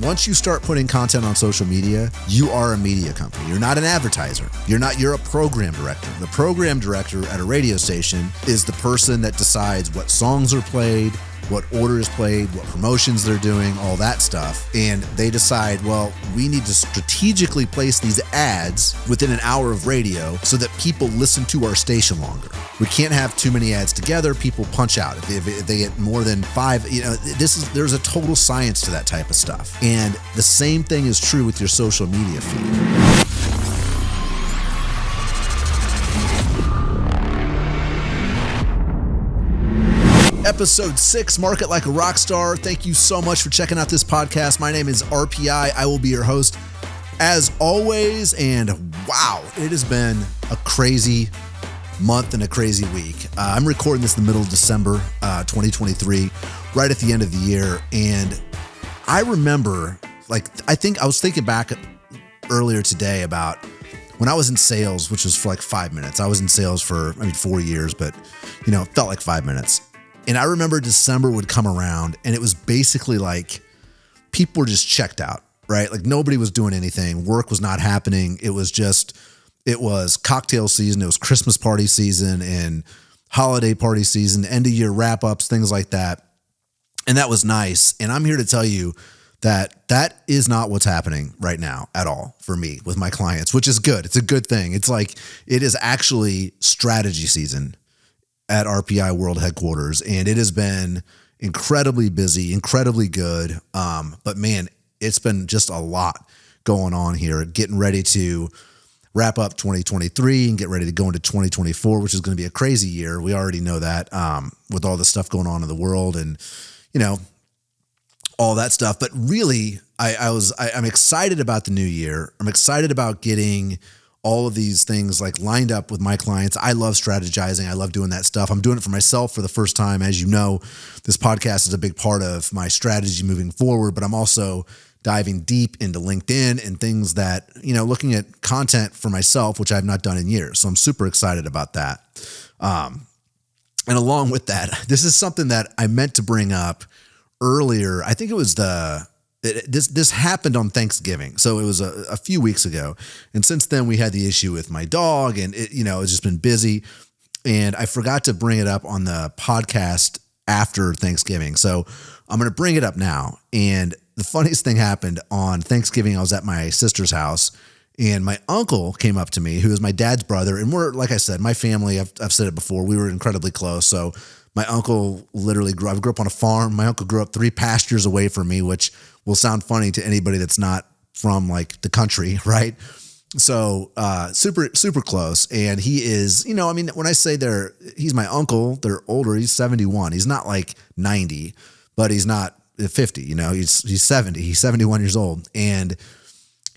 once you start putting content on social media, you are a media company. You're not an advertiser. You're a program director. The program director at a radio station is the person that decides what songs are played, what order is played, what promotions they're doing, all that stuff. And they decide, well, we need to strategically place these ads within an hour of radio so that people listen to our station longer. We can't have too many ads together. People punch out. If they get more than 5, there's a total science to that type of stuff. And the same thing is true with your social media feed. Episode 6, Market Like a Rockstar. Thank you so much for checking out this podcast. My name is RPI. I will be your host as always. And wow, it has been a crazy month and a crazy week. I'm recording this in the middle of December 2023, right at the end of the year. And I remember, I was thinking back earlier today about when I was in sales, which was for like 5 minutes. I was in sales for, 4 years, but it felt like 5 minutes. And I remember December would come around and it was basically like people were just checked out, right? Like nobody was doing anything. Work was not happening. It was cocktail season. It was Christmas party season and holiday party season, end of year wrap ups, things like that. And that was nice. And I'm here to tell you that is not what's happening right now at all for me with my clients, which is good. It's a good thing. It's like, it is actually strategy season at RPI World Headquarters. And it has been incredibly busy, incredibly good. But man, it's been just a lot going on here, getting ready to wrap up 2023 and get ready to go into 2024, which is going to be a crazy year. We already know that, with all the stuff going on in the world and, all that stuff. But really, I'm excited about the new year. I'm excited about getting all of these things like lined up with my clients. I love strategizing. I love doing that stuff. I'm doing it for myself for the first time. As you know, this podcast is a big part of my strategy moving forward, but I'm also diving deep into LinkedIn and things that, looking at content for myself, which I've not done in years. So I'm super excited about that. And along with that, this is something that I meant to bring up earlier. I think it was this happened on Thanksgiving. So it was a few weeks ago. And since then we had the issue with my dog and it's just been busy, and I forgot to bring it up on the podcast after Thanksgiving. So I'm going to bring it up now. And the funniest thing happened on Thanksgiving. I was at my sister's house and my uncle came up to me, who is my dad's brother. And we're, like I said, my family, I've said it before, we were incredibly close. So my uncle literally I grew up on a farm. My uncle grew up 3 pastures away from me, which will sound funny to anybody that's not from like the country, right? So super, super close. And he is, when I say he's my uncle, they're older. He's 71. He's not like 90, but he's not 50, he's 70. He's 71 years old. And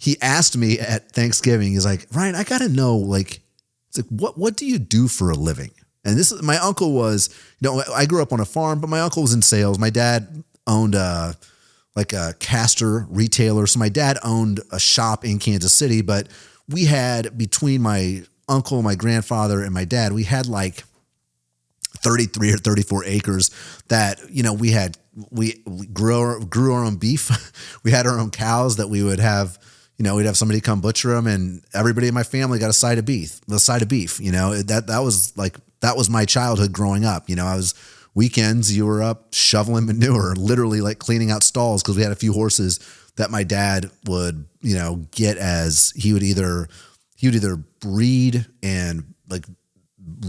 he asked me at Thanksgiving, he's like, Ryan, I got to know, what do you do for a living? And my uncle was, I grew up on a farm, but my uncle was in sales. My dad owned a caster retailer. So my dad owned a shop in Kansas City, but we had, between my uncle, my grandfather, and my dad, we had like 33 or 34 acres that, we grew our own beef. We had our own cows that we would have, we'd have somebody come butcher them, and everybody in my family got a side of beef, that was my childhood growing up. Weekends, you were up shoveling manure, literally like cleaning out stalls, because we had a few horses that my dad would, get as he would either breed and like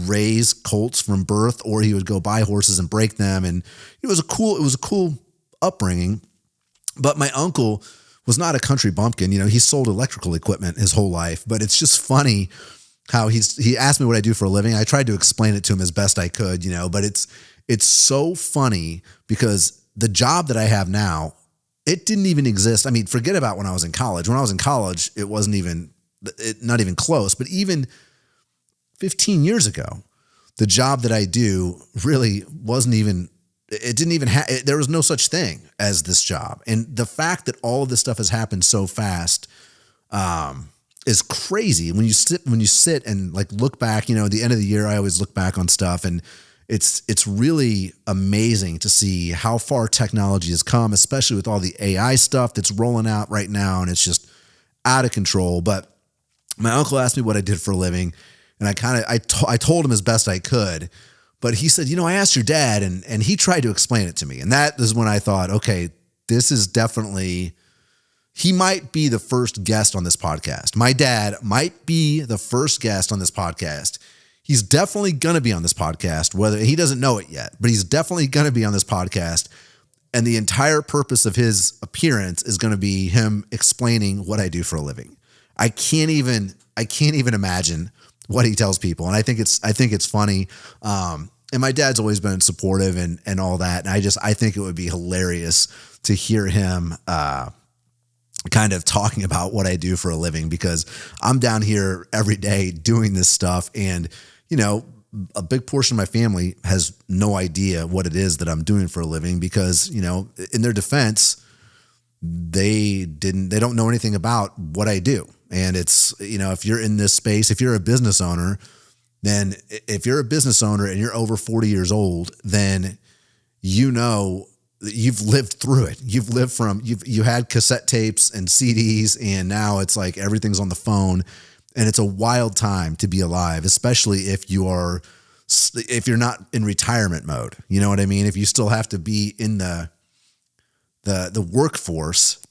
raise colts from birth, or he would go buy horses and break them. And it was a cool upbringing. But my uncle was not a country bumpkin. He sold electrical equipment his whole life. But it's just funny how he asked me what I do for a living. I tried to explain it to him as best I could, but it's so funny because the job that I have now, it didn't even exist. Forget about when I was in college. When I was in college, it wasn't not even close. But even 15 years ago, the job that I do really wasn't even, it didn't even have, there was no such thing as this job. And the fact that all of this stuff has happened so fast, is crazy. When you sit and like look back, at the end of the year, I always look back on stuff, and it's really amazing to see how far technology has come, especially with all the AI stuff that's rolling out right now, and it's just out of control. But my uncle asked me what I did for a living, and I told him as best I could. But he said, I asked your dad, and he tried to explain it to me. And that is when I thought, okay, this is definitely, he might be the first guest on this podcast. My dad might be the first guest on this podcast. He's definitely going to be on this podcast, whether he doesn't know it yet, but he's definitely going to be on this podcast. And the entire purpose of his appearance is going to be him explaining what I do for a living. I can't even imagine what he tells people. And I think it's funny. And my dad's always been supportive and all that. And I think it would be hilarious to hear him, kind of talking about what I do for a living, because I'm down here every day doing this stuff. And, a big portion of my family has no idea what it is that I'm doing for a living because, in their defense, they don't know anything about what I do. And it's, if you're in this space, if you're a business owner, then if you're a business owner and you're over 40 years old, then you've lived through it. You had cassette tapes and CDs, and now it's like everything's on the phone, and it's a wild time to be alive, especially if you're not in retirement mode. You know what I mean? If you still have to be in the workforce,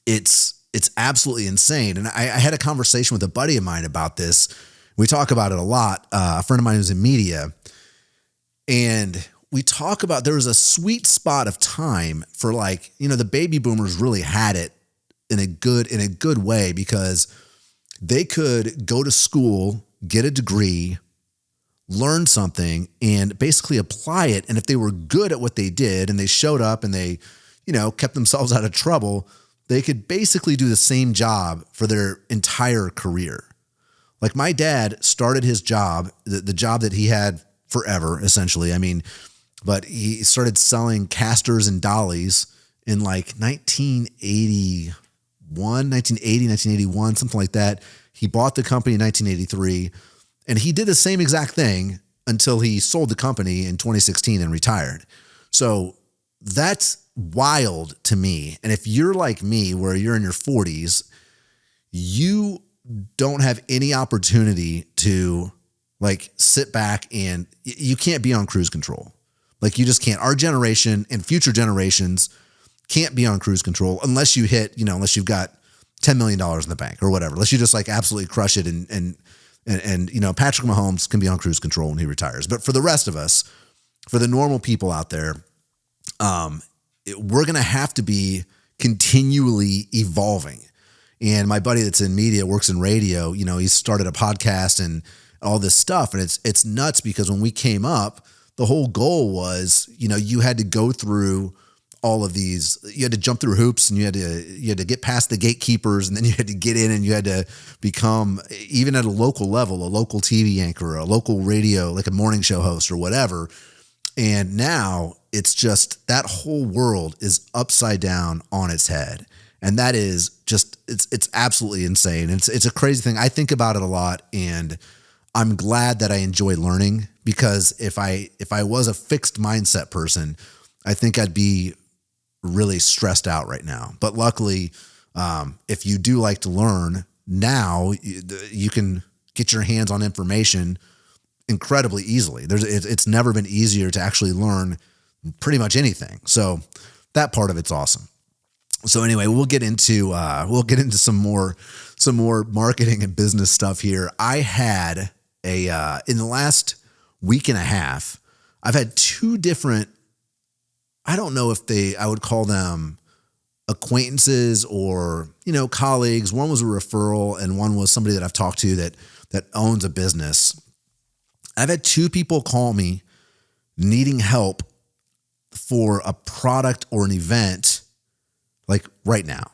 it's absolutely insane. And I had a conversation with a buddy of mine about this. We talk about it a lot. A friend of mine who's in media, and we talk about there was a sweet spot of time for the baby boomers really had it in a good way, because they could go to school, get a degree, learn something, and basically apply it. And if they were good at what they did and they showed up and they, kept themselves out of trouble, they could basically do the same job for their entire career. Like my dad started his job, the job that he had forever, essentially. But he started selling casters and dollies in 1981, something like that. He bought the company in 1983, and he did the same exact thing until he sold the company in 2016 and retired. So that's wild to me. And if you're like me, where you're in your 40s, you don't have any opportunity to sit back, and you can't be on cruise control. You just can't. Our generation and future generations can't be on cruise control unless you hit, unless you've got $10 million in the bank or whatever, unless you just absolutely crush it. And Patrick Mahomes can be on cruise control when he retires. But for the rest of us, for the normal people out there, we're going to have to be continually evolving. And my buddy that's in media, works in radio, he's started a podcast and all this stuff. And it's nuts, because when we came up, the whole goal was, you had to go through all of these, you had to jump through hoops, and you had to get past the gatekeepers, and then you had to get in, and you had to become, even at a local level, a local TV anchor, a local radio, like a morning show host or whatever. And now it's just, that whole world is upside down on its head. And that is just, it's absolutely insane. It's a crazy thing. I think about it a lot, and I'm glad that I enjoy learning, because if I was a fixed mindset person, I think I'd be really stressed out right now. But luckily, if you do like to learn now, you can get your hands on information incredibly easily. It's never been easier to actually learn pretty much anything. So that part of it's awesome. So anyway, we'll get into some more marketing and business stuff here. I had in the last week and a half, I've had two different, I don't know if I would call them acquaintances or, colleagues. One was a referral, and one was somebody that I've talked to that owns a business. I've had two people call me needing help for a product or an event, right now.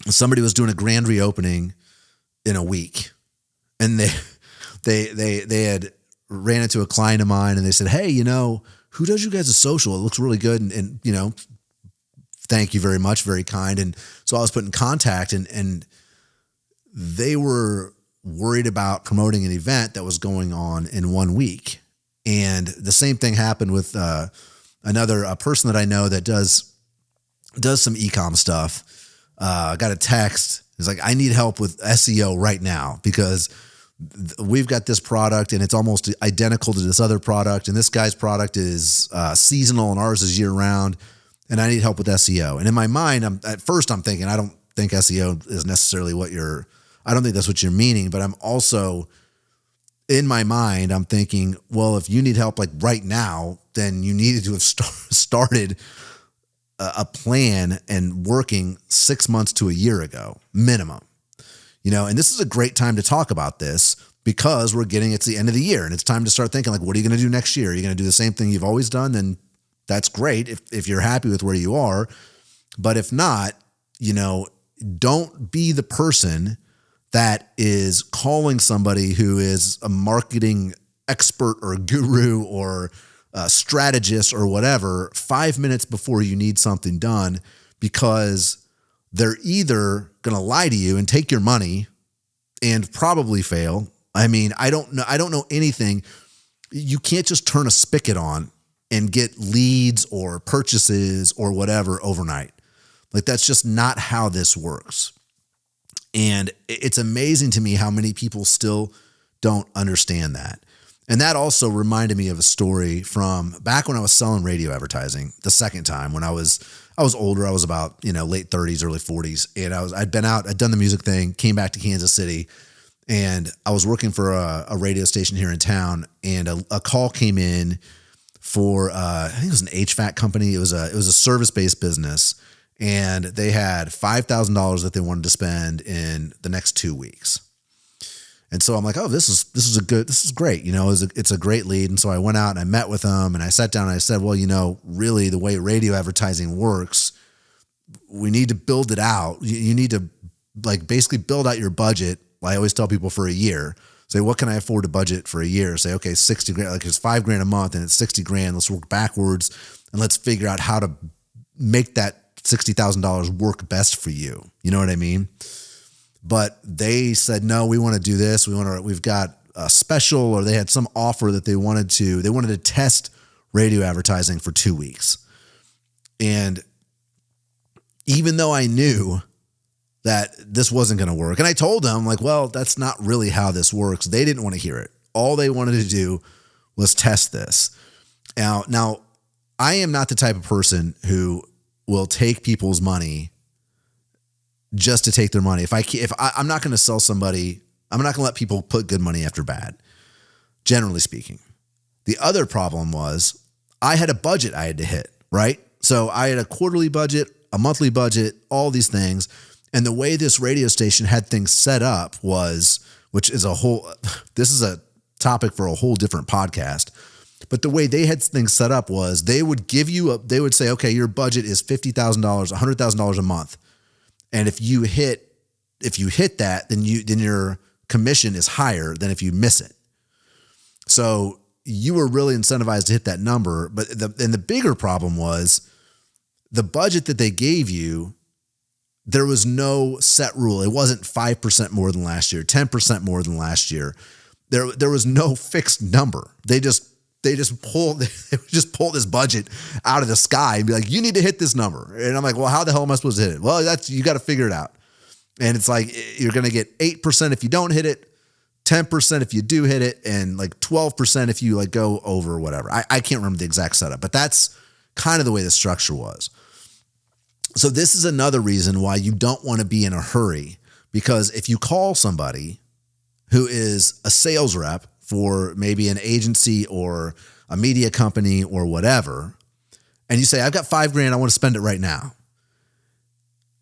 Somebody was doing a grand reopening in a week, and they had ran into a client of mine, and they said, "Hey, who does you guys' social? It looks really good." And thank you very much. Very kind. And so I was put in contact, and they were worried about promoting an event that was going on in 1 week. And the same thing happened with another person that I know that does some e-com stuff. I got a text. It's like, I need help with SEO right now because we've got this product and it's almost identical to this other product. And this guy's product is seasonal and ours is year round. And I need help with SEO. And in my mind, at first I'm thinking, I don't think SEO is necessarily I don't think that's what you're meaning, but I'm also in my mind, I'm thinking, well, if you need help like right now, then you needed to have started a plan and working 6 months to a year ago, minimum. And this is a great time to talk about this because it's the end of the year and it's time to start thinking like, what are you going to do next year? Are you going to do the same thing you've always done? Then that's great if you're happy with where you are. But if not, don't be the person that is calling somebody who is a marketing expert or a guru or a strategist or whatever 5 minutes before you need something done, because they're either going to lie to you and take your money and probably fail. I mean, I don't know anything. You can't just turn a spigot on and get leads or purchases or whatever overnight. Like, that's just not how this works. And it's amazing to me how many people still don't understand that. And that also reminded me of a story from back when I was selling radio advertising the second time when I was older. I was about, late 30s, early 40s. And I'd done the music thing, came back to Kansas City, and I was working for a radio station here in town. And a call came in for, I think it was an HVAC company. It was a service-based business. And they had $5,000 that they wanted to spend in the next 2 weeks. And so I'm like, oh, this is great. It's a great lead. And so I went out and I met with them and I sat down and I said, well, really the way radio advertising works, we need to build it out. You need to basically build out your budget. I always tell people for a year, say, what can I afford to budget for a year? Say, okay, 60 grand, like it's $5,000 a month and it's 60 grand. Let's work backwards and let's figure out how to make that $60,000 work best for you. You know what I mean? But they said, no, we want to do this. We've got a special, or they had some offer that they wanted to test radio advertising for 2 weeks. And even though I knew that this wasn't going to work, and I told them like, well, that's not really how this works. They didn't want to hear it. All they wanted to do was test this. Now I am not the type of person who will take people's money just to take their money. I'm not going to sell somebody, I'm not going to let people put good money after bad, generally speaking. The other problem was I had a budget I had to hit, right? So I had a quarterly budget, a monthly budget, all these things. And the way this radio station had things set up this is a topic for a whole different podcast. But the way they had things set up was they would say, okay, your budget is $50,000, $100,000 a month. And if you hit that, then your commission is higher than if you miss it. So you were really incentivized to hit that number. But the bigger problem was the budget that they gave you, there was no set rule. It wasn't 5% more than last year, 10% more than last year. There was no fixed number. They just pull this budget out of the sky and be like, you need to hit this number. And I'm like, well, how the hell am I supposed to hit it? Well, you got to figure it out. And it's like, you're going to get 8% if you don't hit it, 10% if you do hit it, and like 12% if you like go over or whatever. I can't remember the exact setup, but that's kind of the way the structure was. So this is another reason why you don't want to be in a hurry, because if you call somebody who is a sales rep for maybe an agency or a media company or whatever, and you say, I've got $5,000, I want to spend it right now.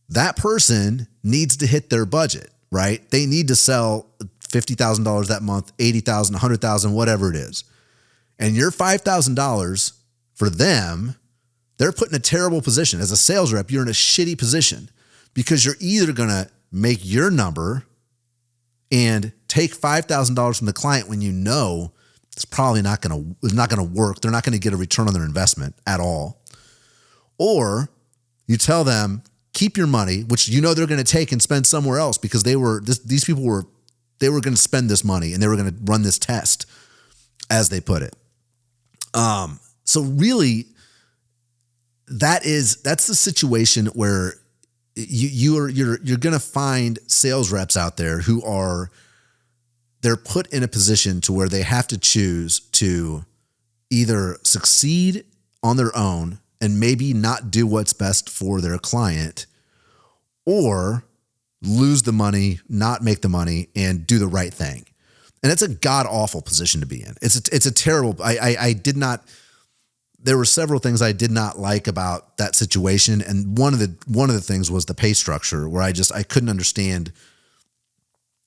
That person needs to hit their budget, right? They need to sell $50,000 that month, $80,000, $100,000, whatever it is. And your $5,000 for them, they're put in a terrible position. As a sales rep, you're in a shitty position because you're either going to make your number and take $5,000 from the client when you know it's probably not going to work. They're not going to get a return on their investment at all. Or you tell them, keep your money, which you know they're going to take and spend somewhere else because these people were they were going to spend this money and they were going to run this test, as they put it. So really, that's the situation where you're going to find sales reps out there who they're put in a position to where they have to choose to either succeed on their own and maybe not do what's best for their client, or lose the money, not make the money, and do the right thing. And it's a god awful position to be in. It's a terrible. There were several things I did not like about that situation, and one of the things was the pay structure, where I couldn't understand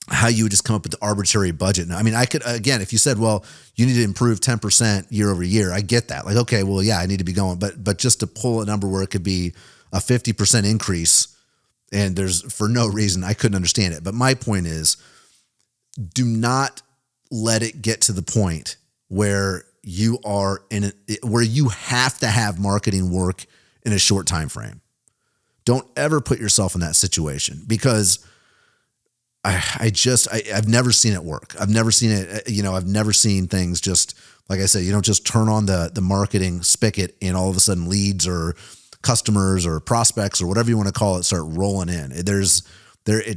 how you would just come up with the arbitrary budget. Now, I mean, I could, again, if you said, well, you need to improve 10% year over year, I get that. Like, okay, well, yeah, I need to be going, but just to pull a number where it could be a 50% increase, and there's for no reason, I couldn't understand it. But my point is, do not let it get to the point where you are where you have to have marketing work in a short time frame. Don't ever put yourself in that situation, because I've never seen it work. I've never seen it. I've never seen things just, like I said, you don't just turn on the marketing spigot and all of a sudden leads or customers or prospects or whatever you want to call it start rolling in. It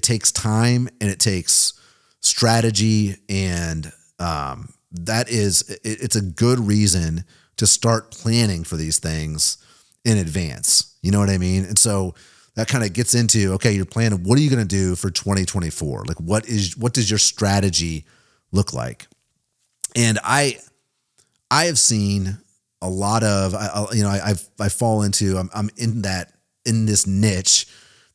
takes time and it takes strategy, and it's a good reason to start planning for these things in advance. You know what I mean? And so that kind of gets into, okay, you're planning, what are you going to do for 2024? Like, what does your strategy look like? And I have seen a lot of, I fall into, I'm in this niche.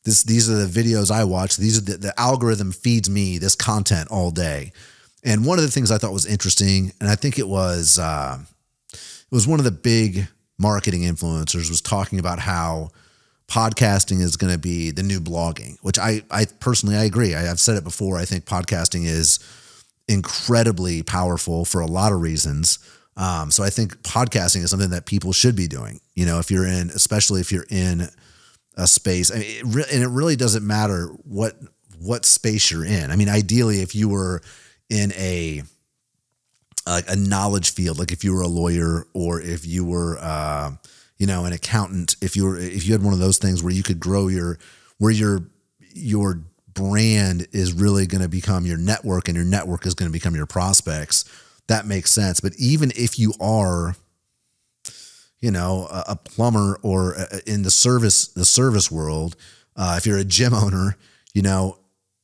These are the videos I watch. These are the algorithm feeds me this content all day. And one of the things I thought was interesting, and I think it was one of the big marketing influencers was talking about how podcasting is going to be the new blogging, which I personally, I agree. I've said it before. I think podcasting is incredibly powerful for a lot of reasons. So I think podcasting is something that people should be doing, especially if you're in a space. I mean, it really doesn't matter what space you're in. I mean, ideally, if you were in a knowledge field, like if you were a lawyer, or if you were, an accountant, if you had one of those things where you could grow where your brand is really going to become your network, and your network is going to become your prospects, that makes sense. But even if you are, a plumber, or in the service world, if you're a gym owner,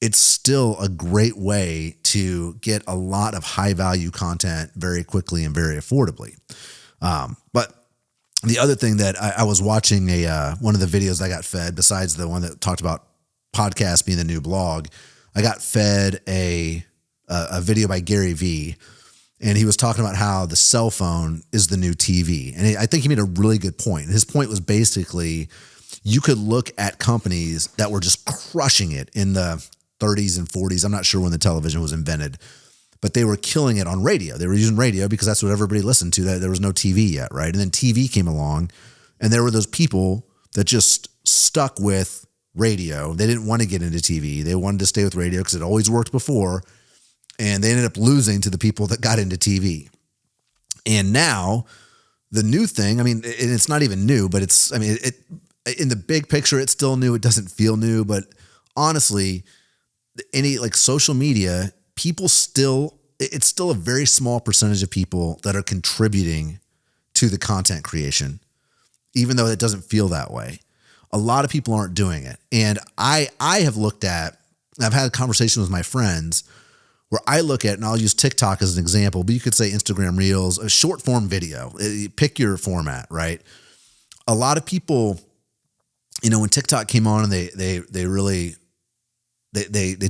it's still a great way to get a lot of high value content very quickly and very affordably. But the other thing that I was watching one of the videos I got fed, besides the one that talked about podcasts being the new blog, I got fed a video by Gary Vee, and he was talking about how the cell phone is the new TV. And I think he made a really good point. His point was basically, you could look at companies that were just crushing it in the 30s and 40s. I'm not sure when the television was invented, but they were killing it on radio. They were using radio because that's what everybody listened to. That there was no TV yet, right? And then TV came along, and there were those people that just stuck with radio. They didn't want to get into TV. They wanted to stay with radio because it always worked before, and they ended up losing to the people that got into TV. And now the new thing, I mean, it's not even new, but in the big picture, it's still new. It doesn't feel new, but honestly, social media, it's still a very small percentage of people that are contributing to the content creation, even though it doesn't feel that way. A lot of people aren't doing it. And I've had a conversation with my friends where I look at, and I'll use TikTok as an example, but you could say Instagram Reels, a short form video, pick your format, right? A lot of people, when TikTok came on and they really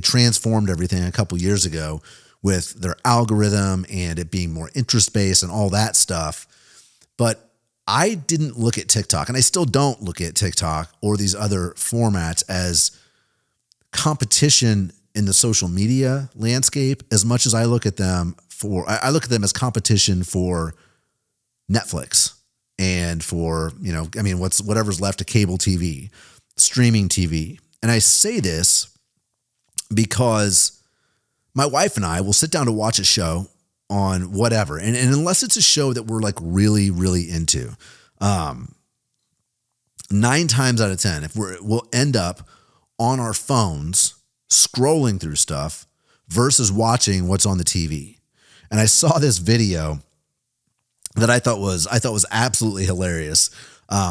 transformed everything a couple years ago with their algorithm and it being more interest-based and all that stuff. But I didn't look at TikTok, and I still don't look at TikTok or these other formats as competition in the social media landscape, as much as I look at them as competition for Netflix and for, whatever's left of cable TV, streaming TV. And I say this because my wife and I will sit down to watch a show on whatever. And unless it's a show that we're like really, really into, 9 times out of 10, if we'll end up on our phones scrolling through stuff versus watching what's on the TV. And I saw this video that I thought was absolutely hilarious,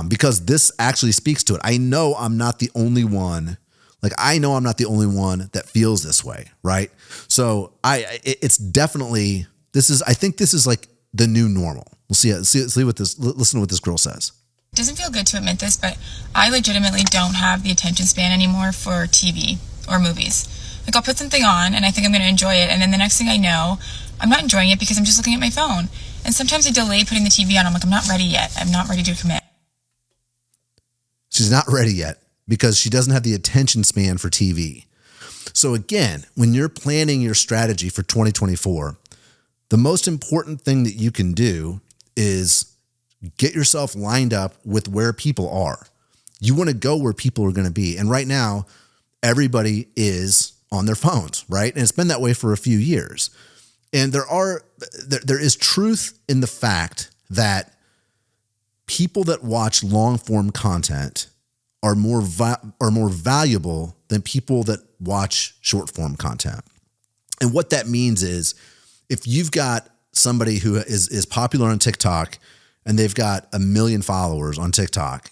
because this actually speaks to it. I know I'm not the only one. Like, I know I'm not the only one that feels this way, right? So it's definitely, I think this is like the new normal. We'll listen to what this girl says. It doesn't feel good to admit this, but I legitimately don't have the attention span anymore for TV or movies. Like, I'll put something on and I think I'm going to enjoy it, and then the next thing I know, I'm not enjoying it because I'm just looking at my phone. And sometimes I delay putting the TV on. I'm like, I'm not ready yet. I'm not ready to commit. She's not ready yet because she doesn't have the attention span for TV. So again, when you're planning your strategy for 2024, the most important thing that you can do is get yourself lined up with where people are. You want to go where people are going to be. And right now, everybody is on their phones, right? And it's been that way for a few years. And there is truth in the fact that people that watch long form content are more valuable than people that watch short form content. And what that means is, if you've got somebody who is popular on TikTok and they've got 1 million followers on TikTok,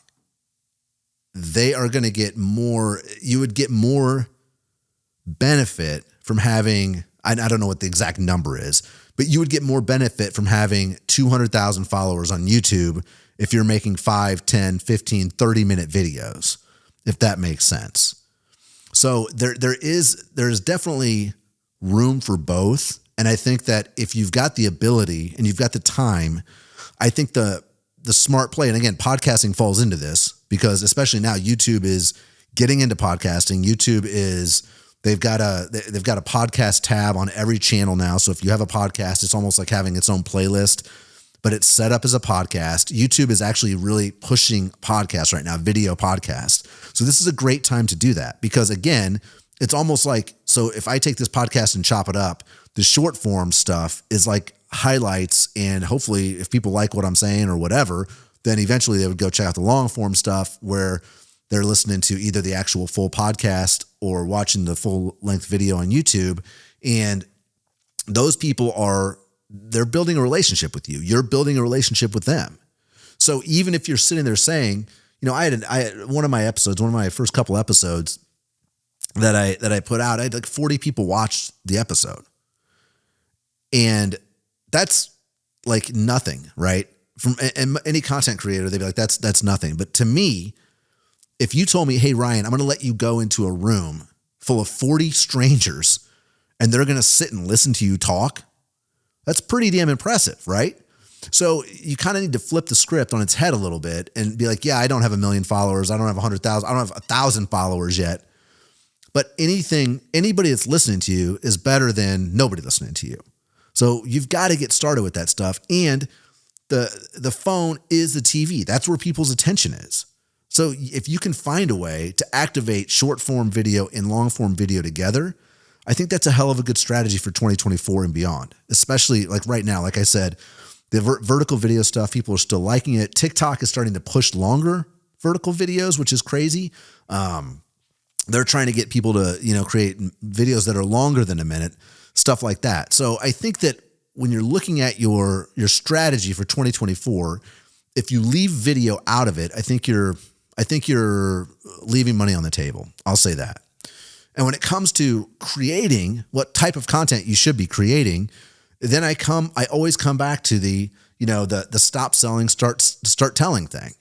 they are going to get more. You would get more benefit from having, I don't know what the exact number is, but you would get more benefit from having 200,000 followers on YouTube if you're making 5, 10, 15, 30-minute videos, if that makes sense. So there is definitely room for both. And I think that if you've got the ability and you've got the time, I think the smart play, and again, podcasting falls into this because especially now YouTube is getting into podcasting. YouTube is, they've got a podcast tab on every channel now. So if you have a podcast, it's almost like having its own playlist, but it's set up as a podcast. YouTube is actually really pushing podcasts right now, video podcasts. So this is a great time to do that because again, it's almost like, so if I take this podcast and chop it up, the short form stuff is like highlights, and hopefully if people like what I'm saying or whatever, then eventually they would go check out the long form stuff where they're listening to either the actual full podcast or watching the full length video on YouTube. And those people they're building a relationship with you. You're building a relationship with them. So even if you're sitting there saying, you know, I had one of my first couple episodes that I put out, I had like 40 people watch the episode. And that's like nothing, right? From any content creator, they'd be like, that's nothing. But to me, if you told me, hey, Ryan, I'm going to let you go into a room full of 40 strangers and they're going to sit and listen to you talk, that's pretty damn impressive, right? So you kind of need to flip the script on its head a little bit and be like, yeah, I don't have 1 million followers. I don't have 100,000. I don't have 1,000 followers yet. But anybody that's listening to you is better than nobody listening to you. So you've got to get started with that stuff. And the phone is the TV. That's where people's attention is. So if you can find a way to activate short form video and long form video together, I think that's a hell of a good strategy for 2024 and beyond, especially like right now. Like I said, the vertical video stuff, people are still liking it. TikTok is starting to push longer vertical videos, which is crazy. They're trying to get people to, create videos that are longer than a minute, stuff like that. So I think that when you're looking at your strategy for 2024, if you leave video out of it, I think you're leaving money on the table. I'll say that. And when it comes to creating what type of content you should be creating, then I always come back to the stop selling, start telling thing.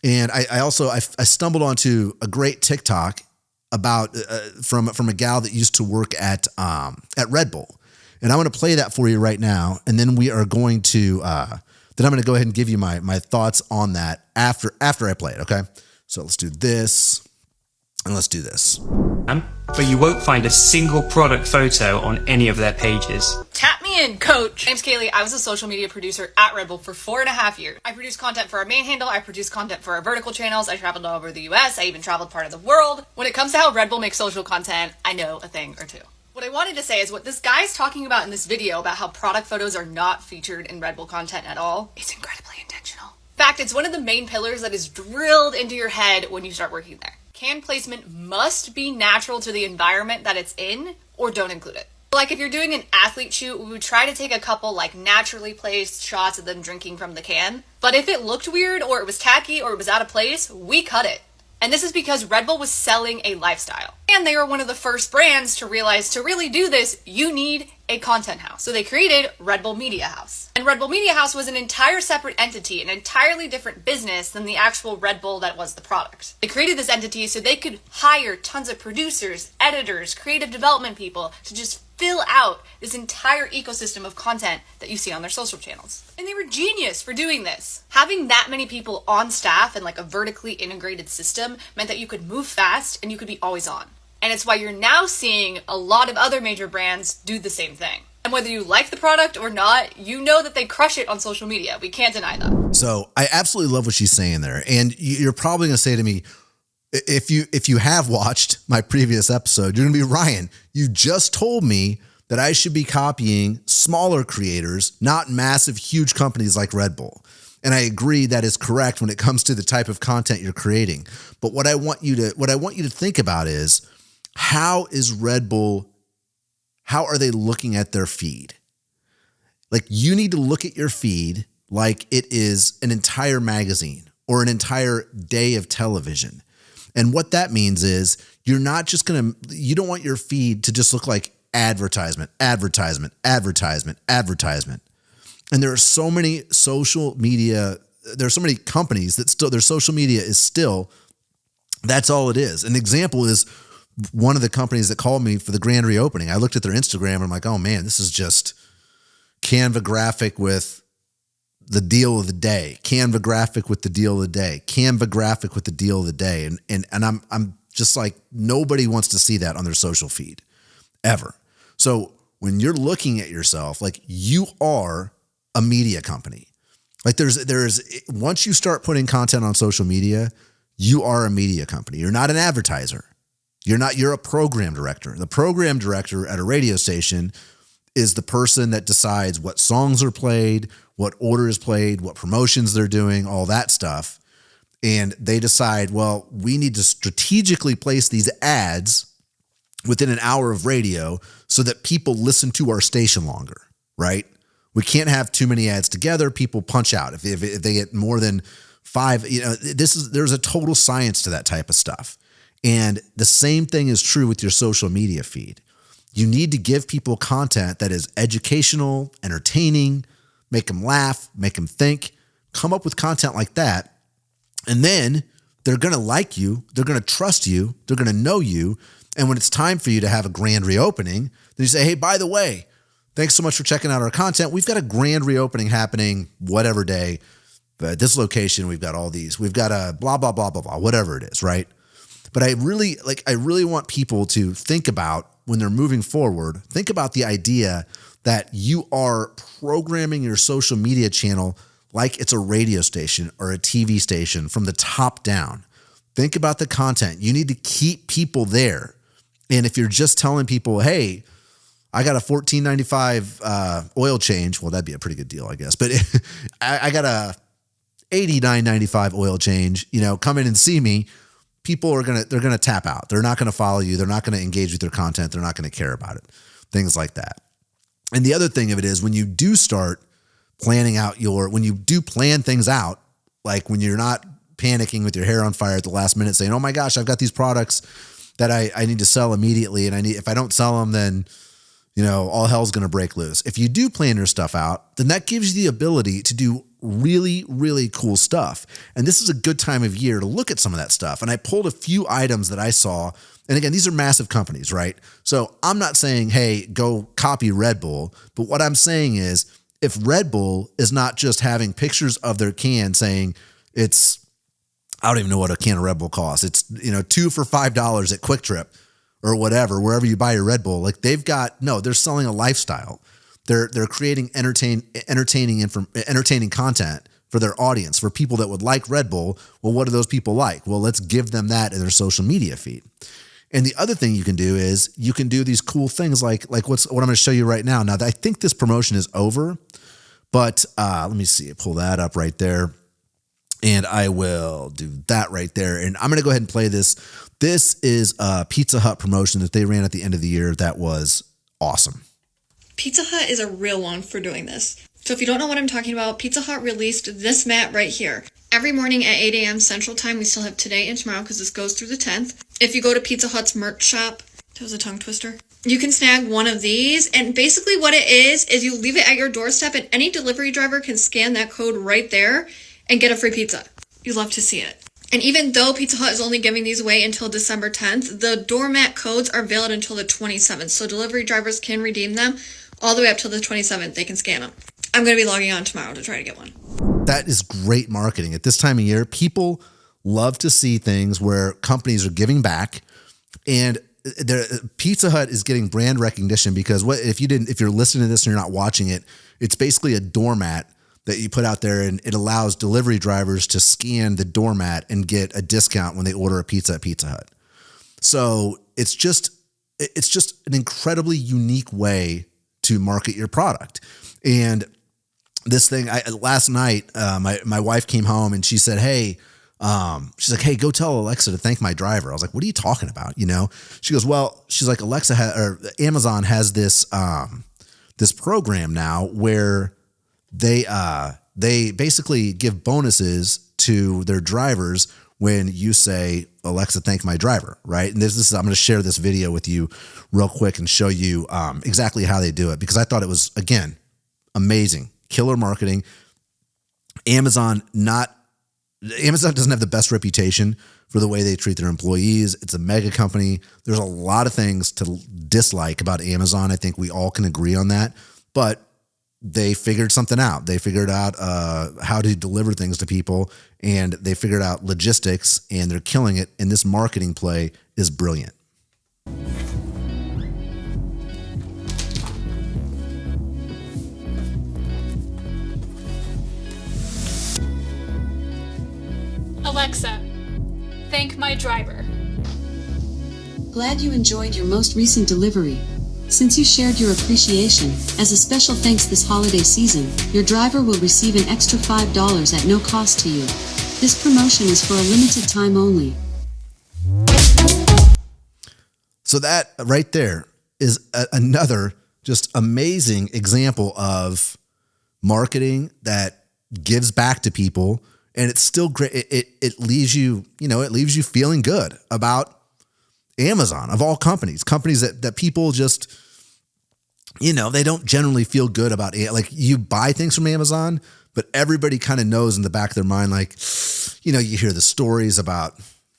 And I stumbled onto a great TikTok about from a gal that used to work at Red Bull. And I want to play that for you right now. And then we are going to, I'm going to go ahead and give you my thoughts on that after I play it. Okay. So let's do this and let's do this. But you won't find a single product photo on any of their pages. Tap me in, coach. My name's Kaylee. I was a social media producer at Red Bull for 4.5 years. I produced content for our main handle. I produced content for our vertical channels. I traveled all over the US. I even traveled part of the world. When it comes to how Red Bull makes social content, I know a thing or two. What I wanted to say is what this guy's talking about in this video about how product photos are not featured in Red Bull content at all is incredibly intentional. In fact, it's one of the main pillars that is drilled into your head when you start working there. Can placement must be natural to the environment that it's in, or don't include it. Like if you're doing an athlete shoot, we would try to take a couple like naturally placed shots of them drinking from the can. But if it looked weird or it was tacky or it was out of place, we cut it. And this is because Red Bull was selling a lifestyle. And they were one of the first brands to realize to really do this, you need a content house. So they created Red Bull Media House. And Red Bull Media House was an entire separate entity, an entirely different business than the actual Red Bull that was the product. They created this entity so they could hire tons of producers, editors, creative development people to just fill out this entire ecosystem of content that you see on their social channels. And they were genius for doing this. Having that many people on staff and like a vertically integrated system meant that you could move fast and you could be always on. And it's why you're now seeing a lot of other major brands do the same thing. And whether you like the product or not, you know that they crush it on social media. We can't deny that. So I absolutely love what she's saying there. And you're probably going to say to me, if you have watched my previous episode, you're going to be, Ryan, you just told me that I should be copying smaller creators, not massive, huge companies like Red Bull. And I agree that is correct when it comes to the type of content you're creating. But what I want you to think about is, how is Red Bull, how are they looking at their feed? Like, you need to look at your feed like it is an entire magazine or an entire day of television. And what that means is you don't want your feed to just look like advertisement. And there are so many social media, there are so many companies that still, their social media is still, that's all it is. An example is one of the companies that called me for the grand reopening. I looked at their Instagram and I'm like, oh man, this is just Canva graphic with the deal of the day, Canva graphic with the deal of the day, Canva graphic with the deal of the day. And I'm just like, nobody wants to see that on their social feed ever. So when you're looking at yourself, like, you are a media company. Like there's once you start putting content on social media, you are a media company. You're not an advertiser. You're a program director. The program director at a radio station is the person that decides what songs are played, what order is played, what promotions they're doing, all that stuff. And they decide, well, we need to strategically place these ads within an hour of radio so that people listen to our station longer, right? We can't have too many ads together. People punch out. If they get more than 5, there's a total science to that type of stuff. And the same thing is true with your social media feed. You need to give people content that is educational, entertaining, make them laugh, make them think, come up with content like that. And then they're going to like you. They're going to trust you. They're going to know you. And when it's time for you to have a grand reopening, then you say, hey, by the way, thanks so much for checking out our content. We've got a grand reopening happening whatever day. But at this location, we've got all these. We've got a blah, blah, blah, blah, blah, whatever it is, right? But I really want people to think about, when they're moving forward, think about the idea that you are programming your social media channel like it's a radio station or a TV station from the top down. Think about the content. You need to keep people there. And if you're just telling people, hey, I got a $14.95 oil change, well, that'd be a pretty good deal, I guess. But I got a $89.95 oil change, come in and see me. People are they're going to tap out. They're not going to follow you. They're not going to engage with your content. They're not going to care about it. Things like that. And the other thing of it is, when you do start planning out when you do plan things out, like when you're not panicking with your hair on fire at the last minute saying, oh my gosh, I've got these products that I need to sell immediately. And if I don't sell them, then, all hell's going to break loose. If you do plan your stuff out, then that gives you the ability to do really, really cool stuff. And this is a good time of year to look at some of that stuff. And I pulled a few items that I saw. And again, these are massive companies, right? So I'm not saying, hey, go copy Red Bull. But what I'm saying is, if Red Bull is not just having pictures of their can saying it's, I don't even know what a can of Red Bull costs. It's, 2 for $5 at Quick Trip or whatever, wherever you buy your Red Bull. Like, they're selling a lifestyle. They're creating entertaining content for their audience, for people that would like Red Bull. Well, what do those people like? Well, let's give them that in their social media feed. And the other thing you can do is you can do these cool things like what I'm going to show you right now. Now, I think this promotion is over, but let me see. Pull that up right there. And I will do that right there. And I'm going to go ahead and play this. This is a Pizza Hut promotion that they ran at the end of the year that was awesome. Pizza Hut is a real one for doing this. So if you don't know what I'm talking about, Pizza Hut released this mat right here. Every morning at 8 a.m. Central Time, we still have today and tomorrow because this goes through the 10th. If you go to Pizza Hut's merch shop, that was a tongue twister, you can snag one of these. And basically what it is you leave it at your doorstep and any delivery driver can scan that code right there and get a free pizza. You love to see it. And even though Pizza Hut is only giving these away until December 10th, the doormat codes are valid until the 27th. So delivery drivers can redeem them all the way up till the 27th. They can scan them. I'm going to be logging on tomorrow to try to get one. That is great marketing. At this time of year, people love to see things where companies are giving back, and Pizza Hut is getting brand recognition because if you're listening to this and you're not watching it, it's basically a doormat that you put out there, and it allows delivery drivers to scan the doormat and get a discount when they order a pizza at Pizza Hut. So it's just an incredibly unique way to market your product. And this thing, last night, my wife came home and she said, hey, she's like, hey, go tell Alexa to thank my driver. I was like, what are you talking about? She goes, well, she's like, Amazon has this program now where they basically give bonuses to their drivers when you say, Alexa, thank my driver, right? And I'm going to share this video with you real quick and show you exactly how they do it, because I thought it was, again, amazing. Killer marketing. Amazon doesn't have the best reputation for the way they treat their employees. It's a mega company. There's a lot of things to dislike about Amazon. I think we all can agree on that, but they figured something out. They figured out how to deliver things to people, and they figured out logistics, and they're killing it. And this marketing play is brilliant. Alexa, thank my driver. Glad you enjoyed your most recent delivery. Since you shared your appreciation, as a special thanks this holiday season, your driver will receive an extra $5 at no cost to you. This promotion is for a limited time only. So that right there is another just amazing example of marketing that gives back to people. And it's still great. It leaves you, it leaves you feeling good about Amazon, of all companies that people just, they don't generally feel good about it. Like, you buy things from Amazon, but everybody kind of knows in the back of their mind, like, you hear the stories about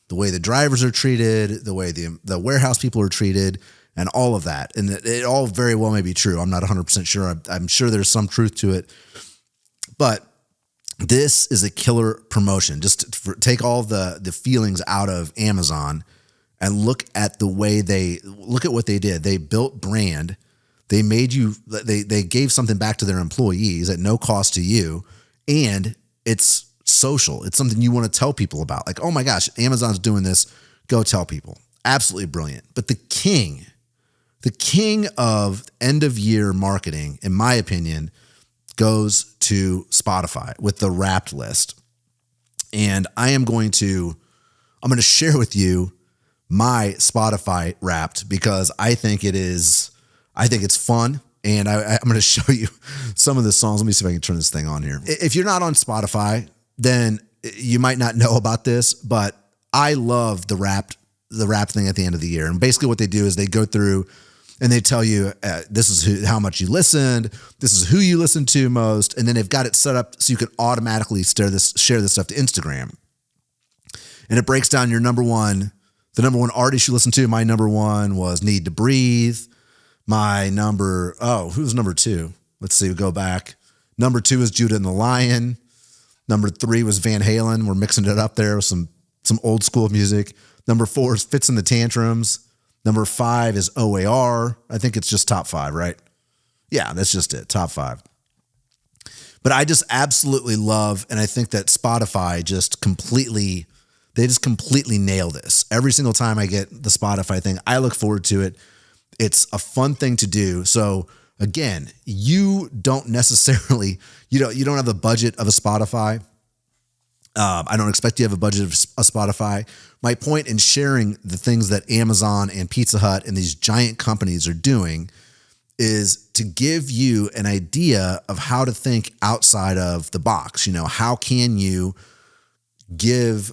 the way the drivers are treated, the way the warehouse people are treated, and all of that. And it all very well may be true. I'm not 100% sure. I'm sure there's some truth to it, but this is a killer promotion. Just take all the feelings out of Amazon and look at what they did. They built brand. They they gave something back to their employees at no cost to you. And it's social. It's something you want to tell people about. Like, oh my gosh, Amazon's doing this. Go tell people. Absolutely brilliant. But the king of end of year marketing, in my opinion, goes to Spotify with the Wrapped list. And I'm going to share with you my Spotify Wrapped because I think it's fun. And I'm going to show you some of the songs. Let me see if I can turn this thing on here. If you're not on Spotify, then you might not know about this, but I love the Wrapped thing at the end of the year. And basically what they do is they go through and they tell you, this is how much you listened. This is who you listen to most. And then they've got it set up so you can automatically share this stuff to Instagram. And it breaks down the number one artist you listen to. My number one was Need to Breathe. Who's number two? Let's see, we go back. Number 2 is Judah and the Lion. Number 3 was Van Halen. We're mixing it up there with some old school music. Number 4 is Fits in the Tantrums. Number 5 is OAR. I think it's just top 5, right? Yeah, that's just it, top 5. But I just absolutely love, and I think that Spotify just completely, They just completely nail this. Every single time I get the Spotify thing, I look forward to it. It's a fun thing to do. So again, you don't necessarily, you don't have the budget of a Spotify. I don't expect you to have a budget of a Spotify. My point in sharing the things that Amazon and Pizza Hut and these giant companies are doing is to give you an idea of how to think outside of the box. How can you give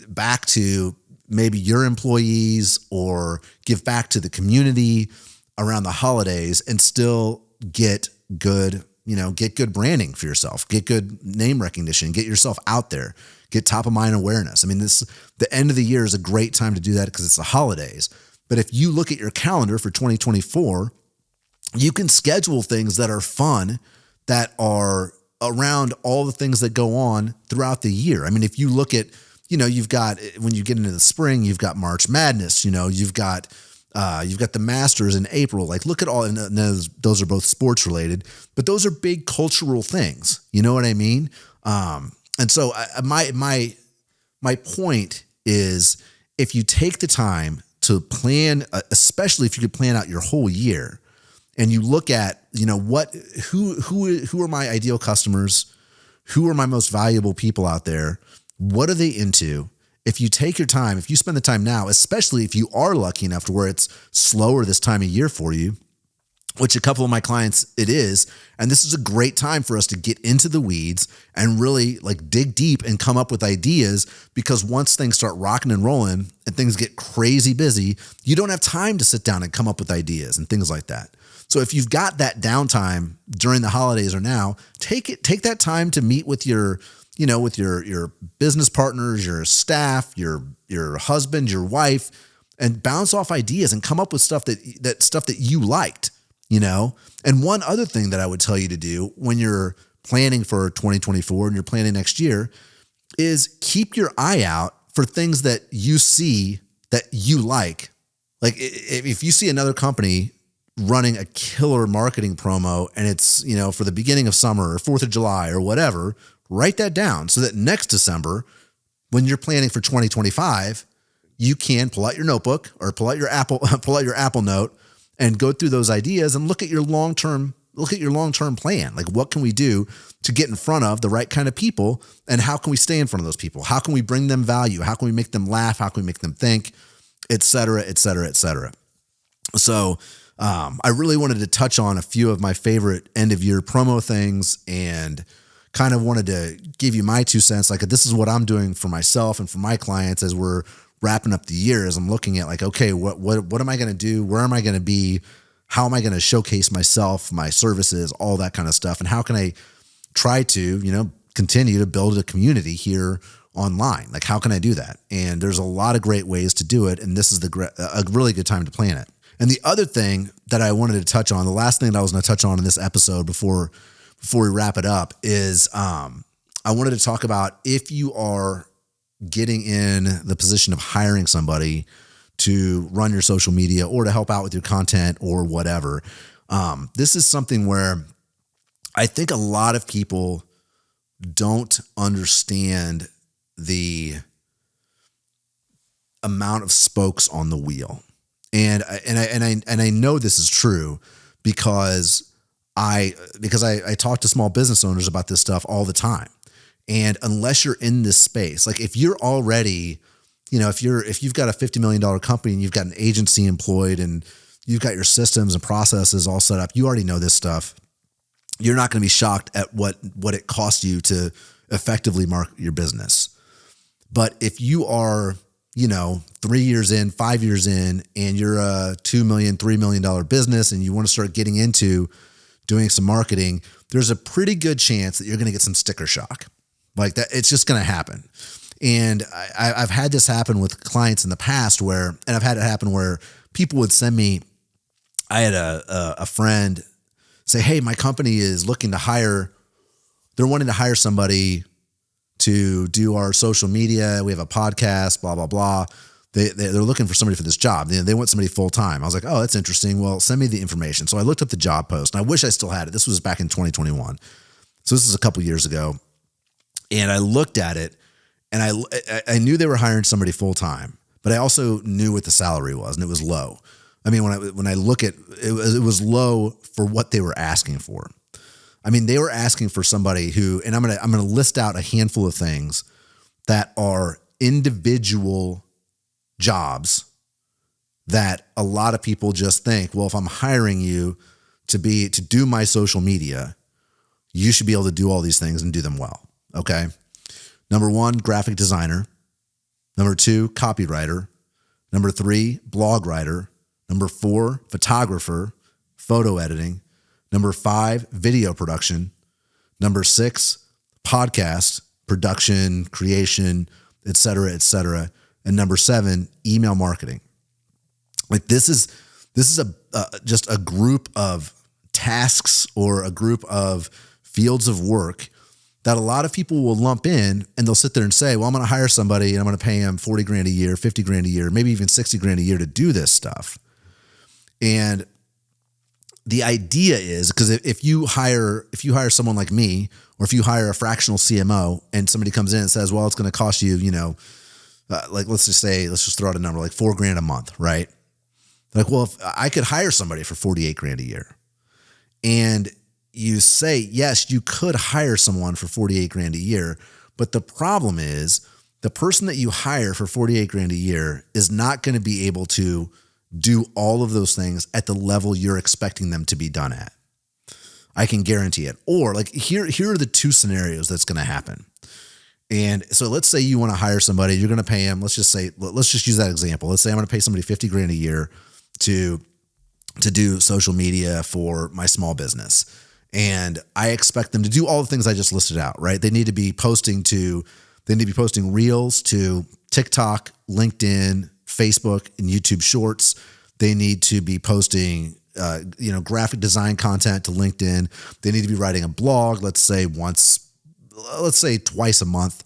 back to maybe your employees or give back to the community around the holidays and still get good branding for yourself, get good name recognition, get yourself out there, get top of mind awareness. I mean, the end of the year is a great time to do that because it's the holidays. But if you look at your calendar for 2024, you can schedule things that are fun, that are around all the things that go on throughout the year. I mean, if you look at, you've got, when you get into the spring, you've got March Madness, you've got the Masters in April. Like, look at all, and those are both sports related, but those are big cultural things. You know what I mean? And so my point is, if you take the time to plan, especially if you could plan out your whole year, and you look at, who are my ideal customers? Who are my most valuable people out there? What are they into? If you take your time, if you spend the time now, especially if you are lucky enough to where it's slower this time of year for you, which a couple of my clients it is, and this is a great time for us to get into the weeds and really dig deep and come up with ideas, because once things start rocking and rolling and things get crazy busy, you don't have time to sit down and come up with ideas and things like that. So if you've got that downtime during the holidays or now, take that time to meet with your business partners, your staff, your husband, your wife, and bounce off ideas and come up with stuff that you liked, And one other thing that I would tell you to do when you're planning for 2024 and you're planning next year is keep your eye out for things that you see that you like. Like, if you see another company running a killer marketing promo and it's, for the beginning of summer or 4th of July or whatever, write that down so that next December, when you're planning for 2025, you can pull out your notebook or pull out your Apple Note and go through those ideas and look at your long-term plan. Like, what can we do to get in front of the right kind of people, and how can we stay in front of those people? How can we bring them value? How can we make them laugh? How can we make them think, et cetera, et cetera, et cetera. So, I really wanted to touch on a few of my favorite end of year promo things, and kind of wanted to give you my 2 cents. Like, this is what I'm doing for myself and for my clients as we're wrapping up the year, as I'm looking at okay, what am I going to do? Where am I going to be? How am I going to showcase myself, my services, all that kind of stuff? And how can I try to, continue to build a community here online? Like, how can I do that? And there's a lot of great ways to do it. And this is a really good time to plan it. And the other thing that I wanted to touch on, the last thing that I was going to touch on in this episode before we wrap it up, is I wanted to talk about, if you are getting in the position of hiring somebody to run your social media or to help out with your content or whatever, this is something where I think a lot of people don't understand the amount of spokes on the wheel. And I know this is true because I talk to small business owners about this stuff all the time. And unless you're in this space, like, if you're already, if you've got a $50 million company and you've got an agency employed and you've got your systems and processes all set up, you already know this stuff. You're not going to be shocked at what it costs you to effectively market your business. But if you are, 3 years in, 5 years in, and you're a $2 million, $3 million business and you want to start getting into doing some marketing, there's a pretty good chance that you're going to get some sticker shock. Like that, it's just going to happen. And I've had this happen with clients in the past and I've had it happen where people would send me, I had a friend say, hey, my company is looking to hire, they're wanting to hire somebody to do our social media. We have a podcast, blah, blah, blah. They're looking for somebody for this job. They want somebody full time. I was like, oh, that's interesting. Well, send me the information. So I looked up the job post, and I wish I still had it. This was back in 2021. So this is a couple years ago. And I looked at it, And I knew they were hiring somebody full time, but I also knew what the salary was, and it was low. I mean, when I look at it, it was low for what they were asking for. I mean, they were asking for somebody who, and I'm gonna list out a handful of things that are individual jobs that a lot of people just think, well, if I'm hiring you to do my social media, you should be able to do all these things and do them well. Okay. Number 1, graphic designer. Number 2, copywriter. Number 3, blog writer. Number 4, photographer, photo editing. Number 5, video production. Number 6, podcast production, creation, et cetera, et cetera. And number 7, email marketing. Like this is just a group of tasks or a group of fields of work that a lot of people will lump in, and they'll sit there and say, well, I'm going to hire somebody and I'm going to pay him 40 grand a year, 50 grand a year, maybe even 60 grand a year to do this stuff. And the idea is, because if you hire someone like me, or if you hire a fractional CMO and somebody comes in and says, well, it's going to cost you, like let's just throw out a number, like $4 grand a month, right? Like, well, if I could hire somebody for 48 grand a year, and you say, yes, you could hire someone for 48 grand a year, but the problem is the person that you hire for 48 grand a year is not going to be able to do all of those things at the level you're expecting them to be done at. I can guarantee it. Or like here are the 2 scenarios that's going to happen. And so let's say you want to hire somebody, you're going to pay him, let's just use that example. Let's say I'm going to pay somebody 50 grand a year to do social media for my small business. And I expect them to do all the things I just listed out, right? They need to be posting reels to TikTok, LinkedIn, Facebook, and YouTube Shorts. They need to be posting, graphic design content to LinkedIn. They need to be writing a blog, let's say twice a month.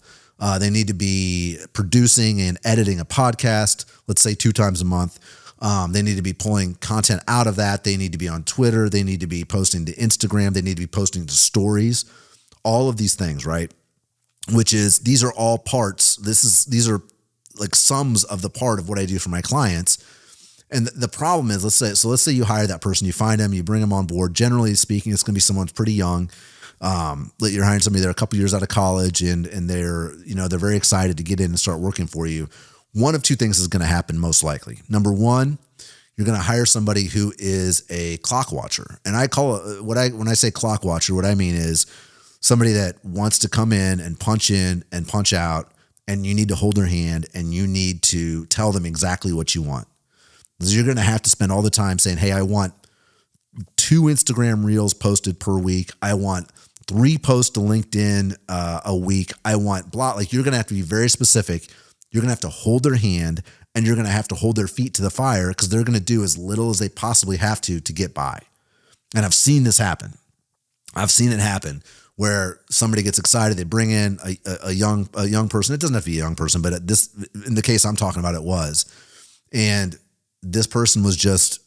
They need to be producing and editing a podcast, let's say 2 times a month. They need to be pulling content out of that. They need to be on Twitter. They need to be posting to Instagram. They need to be posting to stories, all of these things, right? These are all parts. These are like sums of the part of what I do for my clients. And the problem is, let's say you hire that person, you find them, you bring them on board. Generally speaking, it's going to be someone pretty young. You're hiring somebody, they're a couple years out of college and they're very excited to get in and start working for you. One of 2 things is going to happen most likely. Number 1, you're going to hire somebody who is a clock watcher. And I call it when I say clock watcher, what I mean is somebody that wants to come in and punch out, and you need to hold their hand and you need to tell them exactly what you want. So you're going to have to spend all the time saying, hey, I want 2 Instagram reels posted per week. I want 3 posts to LinkedIn a week. I want blah. Like you're going to have to be very specific. You're going to have to hold their hand, and you're going to have to hold their feet to the fire, because they're going to do as little as they possibly have to get by. And I've seen this happen. I've seen it happen where somebody gets excited. They bring in a young person. It doesn't have to be a young person, but in the case I'm talking about, it was. And this person was just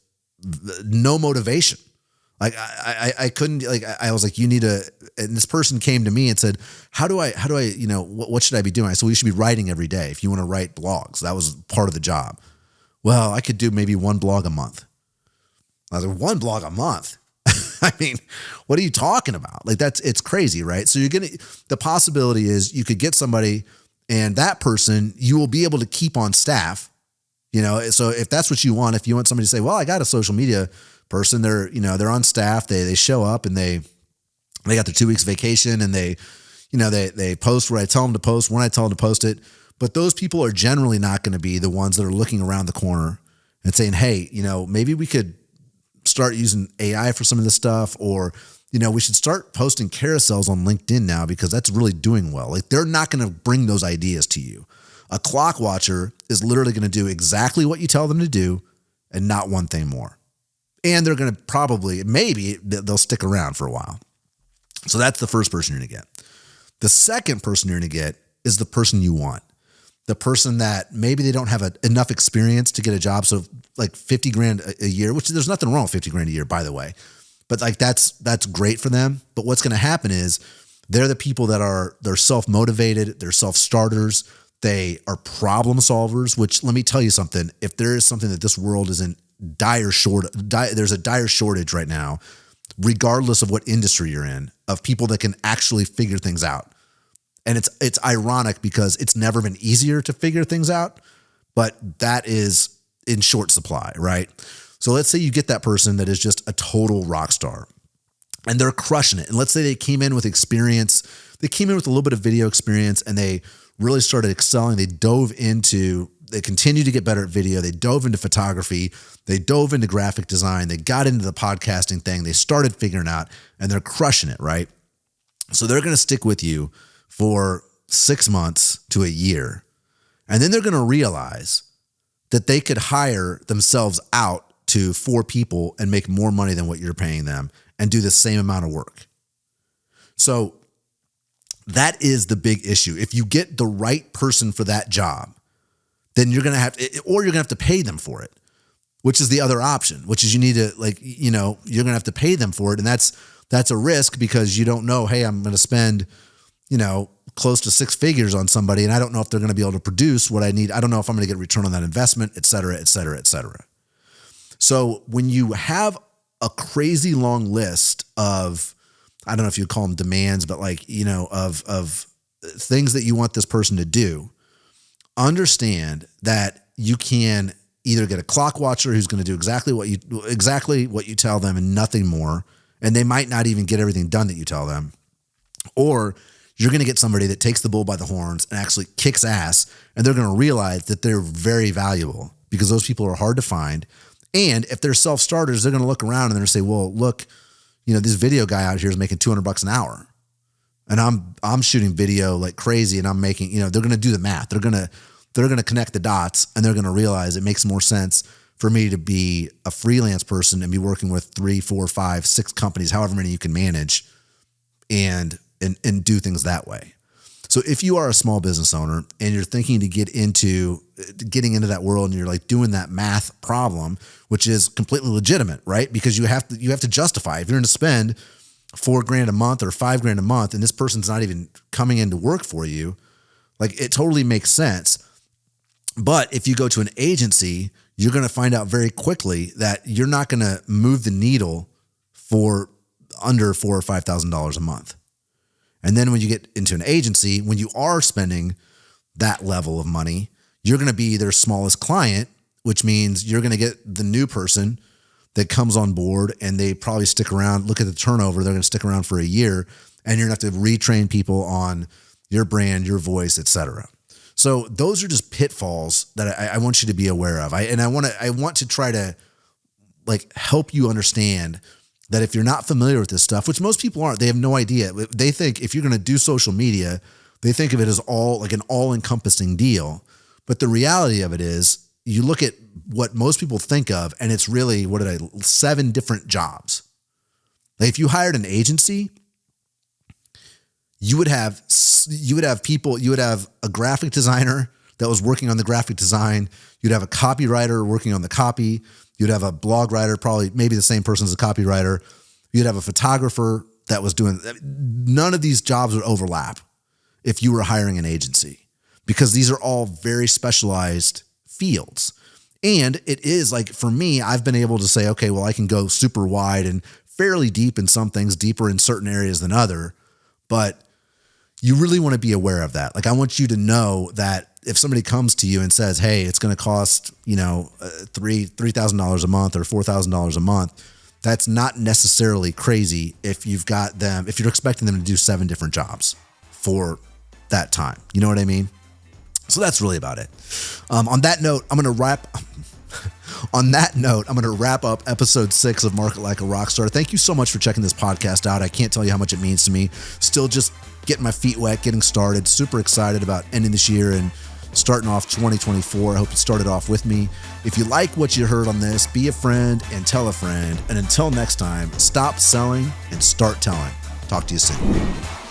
no motivation. Like I couldn't, I was like, you need to, and this person came to me and said, how do I, what should I be doing? I said, well, you should be writing every day. If you want to write blogs, that was part of the job. Well, I could do maybe 1 blog a month. I was like, 1 blog a month? I mean, what are you talking about? Like it's crazy, right? So the possibility is you could get somebody, and that person you will be able to keep on staff, so if that's what you want, if you want somebody to say, well, I got a social media person, they're on staff, they show up and they got their 2 weeks vacation, and they post where I tell them to post, when I tell them to post it. But those people are generally not going to be the ones that are looking around the corner and saying, hey, maybe we could start using AI for some of this stuff, or, we should start posting carousels on LinkedIn now because that's really doing well. Like they're not going to bring those ideas to you. A clock watcher is literally going to do exactly what you tell them to do and not one thing more. And they're going to maybe they'll stick around for a while. So that's the first person you're going to get. The second person you're going to get is the person you want. The person that maybe they don't have enough experience to get a job. So like 50 grand a year, which there's nothing wrong with 50 grand a year, by the way, but like that's great for them. But what's going to happen is They're the people they're self-motivated, they're self-starters, they are problem solvers, which let me tell you something. If there is something that this world is in there's a dire shortage right now, regardless of what industry you're in, of people that can actually figure things out. And it's ironic because it's never been easier to figure things out, but that is in short supply, right? So let's say you get that person that is just a total rock star and they're crushing it. And let's say they came in with experience, they came in with a little bit of video experience and they really started excelling. They continued to get better at video. They dove into photography. They dove into graphic design. They got into the podcasting thing. They started figuring out and they're crushing it, right? So they're going to stick with you for 6 months to a year. And then they're going to realize that they could hire themselves out to 4 people and make more money than what you're paying them and do the same amount of work. So that is the big issue. If you get the right person for that job, then you're going to have to, or you're going to have to pay them for it, which is the other option, which is you need to you're going to have to pay them for it. And that's a risk because you don't know, hey, I'm going to spend, close to 6 figures on somebody and I don't know if they're going to be able to produce what I need. I don't know if I'm going to get a return on that investment, et cetera, et cetera, et cetera. So when you have a crazy long list of, I don't know if you call them demands, but of things that you want this person to do, understand that you can either get a clock watcher who's going to do exactly what you tell them and nothing more. And they might not even get everything done that you tell them, or you're going to get somebody that takes the bull by the horns and actually kicks ass. And they're going to realize that they're very valuable because those people are hard to find. And if they're self-starters, they're going to look around and they're going to say, well, look, this video guy out here is making $200 an hour. And I'm shooting video like crazy and I'm making, they're going to do the math. They're going to connect the dots and they're going to realize it makes more sense for me to be a freelance person and be working with 3, 4, 5, 6 companies, however many you can manage and do things that way. So if you are a small business owner and you're thinking to getting into that world and you're like doing that math problem, which is completely legitimate, right? Because you have to justify if you're going to spend $4,000 a month or $5,000 a month and this person's not even coming in to work for you, it totally makes sense. But if you go to an agency, you're going to find out very quickly that you're not going to move the needle for under $4,000 or $5,000 a month. And then when you get into an agency, when you are spending that level of money, you're going to be their smallest client, which means you're going to get the new person that comes on board and they probably stick around. Look at the turnover. They're going to stick around for a year and you're going to have to retrain people on your brand, your voice, et cetera. So those are just pitfalls that I want you to be aware of. I want to try to help you understand that if you're not familiar with this stuff, which most people aren't, they have no idea. They think if you're going to do social media, they think of it as an all-encompassing deal. But the reality of it is you look at what most people think of, and it's really, 7 different jobs. If you hired an agency, you would have people, you would have a graphic designer that was working on the graphic design. You'd have a copywriter working on the copy. You'd have a blog writer, probably maybe the same person as a copywriter. You'd have a photographer that was doing, none of these jobs would overlap if you were hiring an agency because these are all very specialized fields. And it is for me, I've been able to say, okay, well, I can go super wide and fairly deep in some things, deeper in certain areas than other, but you really want to be aware of that. I want you to know that if somebody comes to you and says, hey, it's going to cost, $3,000 a month or $4,000 a month, that's not necessarily crazy if you're expecting them to do 7 different jobs for that time. You know what I mean? So that's really about it. On that note, I'm going to wrap up episode 6 of Market Like a Rockstar. Thank you so much for checking this podcast out. I can't tell you how much it means to me. Still just getting my feet wet, getting started. Super excited about ending this year and starting off 2024. I hope you started off with me. If you like what you heard on this, be a friend and tell a friend. And until next time, stop selling and start telling. Talk to you soon.